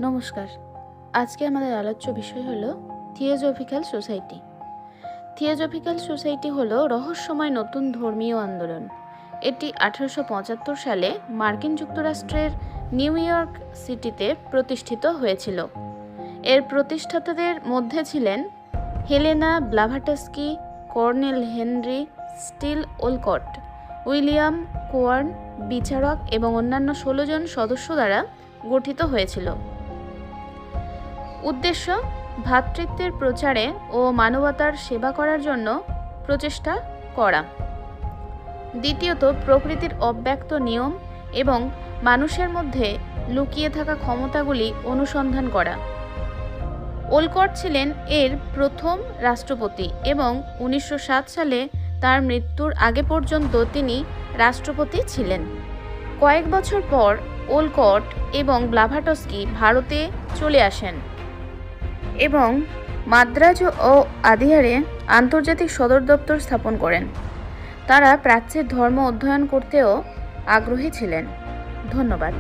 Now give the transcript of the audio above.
নমস্কার। আজকে আমাদের আলোচ্য বিষয় হলো থিওজফিক্যাল সোসাইটি। থিওজফিক্যাল সোসাইটি হলো রহস্যময় নতুন ধর্মীয় আন্দোলন। এটি 1875 সালে মার্কিন যুক্তরাষ্ট্রের নিউ ইয়র্ক সিটিতে প্রতিষ্ঠিত হয়েছিল। এর প্রতিষ্ঠাতাদের মধ্যে ছিলেন Helena Blavatsky, colonel Henry Steel Olcott, William Quan, বিচারক এবং অন্যান্য 16 জন সদস্য দ্বারা গঠিত হয়েছিল। উদ্দেশ্য: ভ্রাতৃত্বের প্রচারে ও মানবতার সেবা করার জন্য প্রচেষ্টা করা। দ্বিতীয়ত, প্রকৃতির অব্যক্ত নিয়ম এবং মানুষের মধ্যে লুকিয়ে থাকা ক্ষমতাগুলি অনুসন্ধান করা। ওলকট ছিলেন এর প্রথম রাষ্ট্রপতি এবং 1907 সালে তার মৃত্যুর আগে পর্যন্ত তিনি রাষ্ট্রপতি ছিলেন। কয়েক বছর পর ওলকট এবং ব্লাভাটস্কি ভারতে চলে আসেন এবং মাদ্রাজ ও আদিয়ারে আন্তর্জাতিক সদর দপ্তর স্থাপন করেন। তারা প্রাচ্যের ধর্ম অধ্যয়ন করতেও আগ্রহী ছিলেন। ধন্যবাদ।